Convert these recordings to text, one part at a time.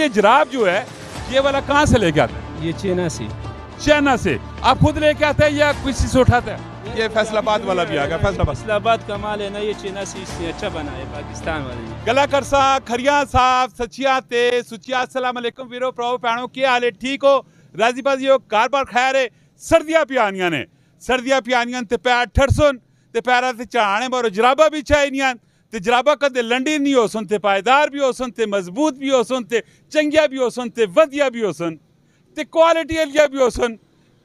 ये जराब जो है ये वाला कहाँ से लेके आता है? ये चाइना से। चाइना से। आप खुद लेके आते हैं या किसी से उठाते हैं? ये फैसलाबाद वाला भी आ गया। फैसलाबाद का माल है ना, ये चाइना से इससे अच्छा बना है पाकिस्तान वाले। गला करसा खरिया साहब सचिया ते सुचिया अस्सलाम वालेकुम वीरो प्रो पैणो की हाल है? ठीक हो? राजी बाजी हो? कार बार खैर है? सर्दियां पियानियां ने ते पैर ठरसन ते पैरा ते चाहने बारो जराबा भी चाहिए ते जराबा कदे लंडी नहीं हो सन ते पायदार भी हो सन ते मजबूत भी हो सन ते चंगिया भी हो सन ते वधिया भी हो सन ते क्वालिटी वाली भी हो सन।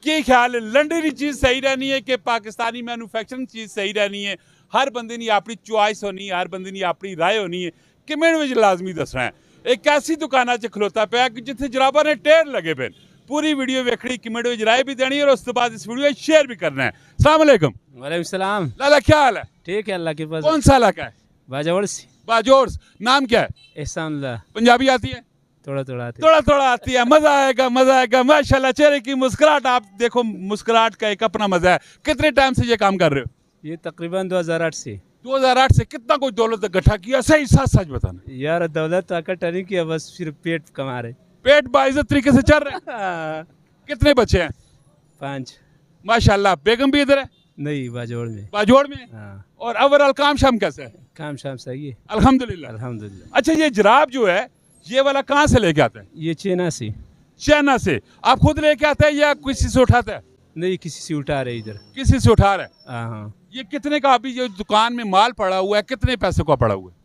की ख्याल है? लंडी की चीज़ सही रहनी है कि पाकिस्तानी मैन्युफैक्चरिंग चीज़ सही रहनी है? हर बंदे की अपनी चॉइस होनी है, हर बंदे की अपनी राय होनी है। कमेंट में लाजमी दसना है। एक ऐसी दुकाना च खलोता पाया कि जिथे जराबा ने टेर लगे पे। पूरी वीडियो वेखनी, कमेंट में राय भी देनी है और उसके बाद इस वीडियो शेयर भी करना है। अस्सलाम वालेकुम। वालेकुम सलाम। लाला क्या हाल है? ठीक है अल्लाह के पास। कौन सा इलाका है? बाजोड़ से। बाजोड़। नाम क्या है? एहसानुल्लाह। पंजाबी आती है? थोड़ा थोड़ा आती है। मजा आएगा माशाल्लाह। चेहरे की मुस्कुराहट आप देखो, मुस्कुराहट का एक अपना मजा है। कितने टाइम से ये काम कर रहे हो? ये तकरीबन 2008 से। 2008 से। कितना कोई दौलत इकट्ठा किया? सही सच बताना यार। दौलत इकट्ठा नहीं किया, बस सिर्फ पेट कमा रहे। पेट बाइज्जत तरीके से चल रहे हैं। कितने बच्चे हैं? 5 माशाल्लाह। बेगम भी इधर है? नहीं, बाजोड़ में। बाजोड़ में। हाँ। और ओवरऑल काम शाम कैसा है? काम शाम सही है अल्हम्दुलिल्लाह। अल्हम्दुलिल्लाह। अच्छा, ये जराब जो है ये वाला कहाँ से लेके आता है? ये चाइना से। चाइना से। आप खुद लेके आते हैं या किसी से उठाते हैं? नहीं, किसी से उठा रहे इधर। किसी से उठा रहे हैं। हाँ। ये कितने का अभी जो दुकान में माल पड़ा हुआ है कितने पैसे का पड़ा हुआ है?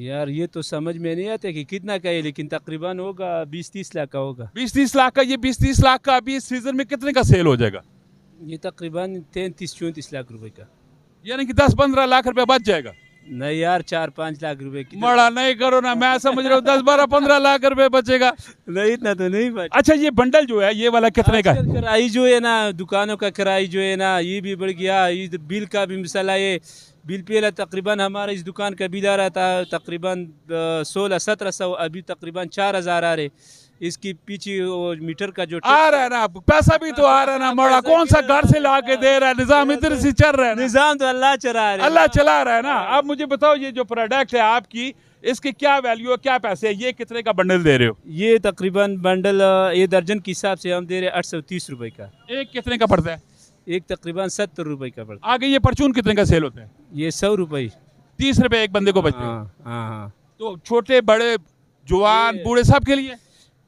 यार ये तो समझ में नहीं आता कि कितना का है, लेकिन तकरीबन होगा 20-30 लाख का होगा। 20-30 लाख का। ये 20-30 लाख का अभी इस सीजन में कितने का सेल हो जाएगा? ये तकरीबन 33-34 लाख रुपए का। यानी कि 10-15 लाख रुपए बच जाएगा। नहीं यार, 4-5 लाख रुपए की। बड़ा नहीं करो ना, मैं समझ रहा हूँ 10-12-15 लाख रुपए बचेगा। नहीं, इतना तो नहीं बच। अच्छा, ये बंडल जो है ये वाला कितने का है? किराई जो है ना, दुकानों का किराई जो है ना, ये भी बढ़ गया। ये बिल का भी मसला है। बिल पे तकरीबन हमारा इस दुकान का बिल आ रहा था तकरीबन 1600-1700, अभी तकरीबन 4000 आ रहे। इसकी पीछे मीटर का जो आ रहा है ना, पैसा भी तो आ रहा है ना। मोड़ा कौन सा घर से ला के दे रहा है? निजाम इधर से चल रहा है। निजाम तो अल्लाह चला रहा है। अल्लाह चला रहा है ना। अब मुझे बताओ, ये जो प्रोडक्ट है आपकी, इसकी क्या वैल्यू है, क्या पैसे है? ये कितने का बंडल दे रहे हो? ये तकरीबन बंडल ये दर्जन के हिसाब से हम दे रहे हैं 830 रुपए का। एक कितने का पड़ता है? एक तकरीबन 70 रुपए का पड़ता है। आगे ये परचून कितने का सेल होता है? ये 100 रुपए। 30 रुपए एक बंदे को बचते हैं। हाँ। तो छोटे बड़े जवान बूढ़े सब के लिए?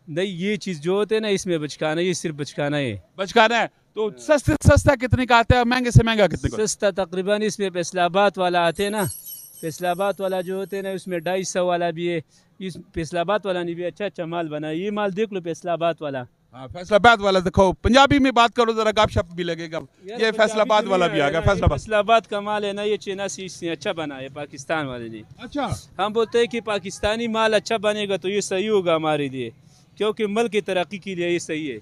नहीं, ये चीज जो होते है ना, इसमें बचकाना, ये सिर्फ बचकाना है। बचकाना है। तो सस्ता कितने का आता है? महंगे से महंगा कितने का? सस्ता तकरीबन इसमें फैसलाबाद वाला आते हैं ना, फैसलाबाद वाला जो होते हैं ना, उसमें 250 वाला भी है। इस फैसलाबाद वाला ने भी अच्छा माल बना है। ये माल देख लो, फैसलाबाद वाला। हाँ, फैसलाबाद वाला देखो। पंजाबी में बात करो जरा, गपशप भी लगेगा। ये फैसलाबाद वाला भी आ गया। फैसलाबाद का माल है ना, ये चाइना से इसने अच्छा बना है पाकिस्तान वाले ने। अच्छा, हम बोलते हैं कि पाकिस्तानी माल अच्छा बनेगा तो ये सही होगा हमारे लिए, क्योंकि मुल्क की तरक्की के लिए ये सही है।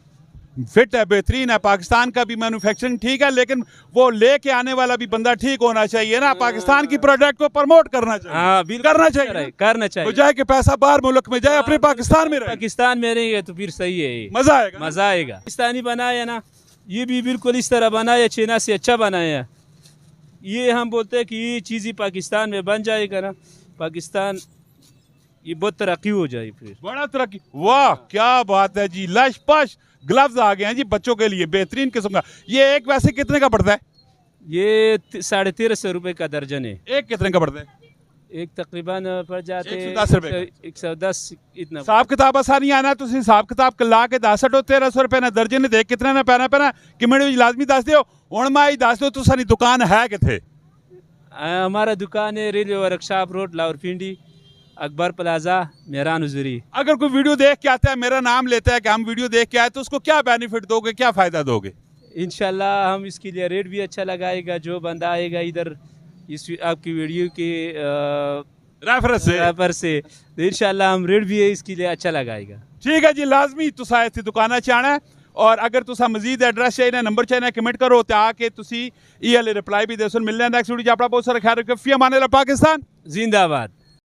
फिट है, बेहतरीन है। पाकिस्तान का भी मैन्युफैक्चरिंग ठीक है, लेकिन वो लेके आने वाला भी बंदा ठीक होना चाहिए ना। पाकिस्तान की प्रोडक्ट को प्रमोट करना चाहिए। हाँ, करना चाहिए। जाए कि पैसा बाहर मुल्क में जाए, अपने पाकिस्तान में रहे। पाकिस्तान में रहेंगे तो फिर सही है, मजा आएगा। पाकिस्तानी बनाया ना, ये भी बिल्कुल इस तरह बनाया, चाइना से अच्छा बनाया। ये हम बोलते हैं कि ये चीज़ ही पाकिस्तान में बन जाएगा ना, पाकिस्तान ये बहुत तरक्की हो जाए, फिर बड़ा तरक्की। वाह, क्या बात है जी। लश पश ग्लव्स आ गए हैं जी बच्चों के लिए, बेहतरीन किस्म का। ये एक वैसे कितने का पड़ता है? ये 1350 रुपए का दर्जन है। एक कितने का पड़ता है? एक तकरीबन पड़ जाते 110 रुपए। 110 इतना। हिसाब किताब आसानी आना, तुम हिसाब किताब ला के 1300 रुपए ना दर्जन देख कितने ना पैना कमेंट लाजमी दस दियो। हुण मैं दस दो तुसानी दुकान है किथे? हमारा दुकान है railway workshop road, Lahorpindi, Akbar plaza, Mehran Huzuri. अगर कोई वीडियो देख के आता है, मेरा नाम लेता है कि हम वीडियो देख के आए, तो उसको क्या बेनिफिट दोगे, क्या फायदा दोगे? इंशाल्लाह हम इसके लिए रेट भी अच्छा लगाएगा। जो बंदा आएगा इधर इस आपकी वीडियो के रेफर से तो इंशाल्लाह हम रेट भी इसके लिए अच्छा लगाएगा। ठीक है जी, लाजमी तुसा इस दुकाना च आना है। और अगर तुसा मजीद एड्रेस चाहिए, नंबर चाहिए, कमेंट करो तो आके तुसी ये रिप्लाई भी दे। मिलने नेक्स्ट वीडियो। अपना बहुत सारा ख्याल रखो। फी अमान अल्लाह। पाकिस्तान जिंदाबाद।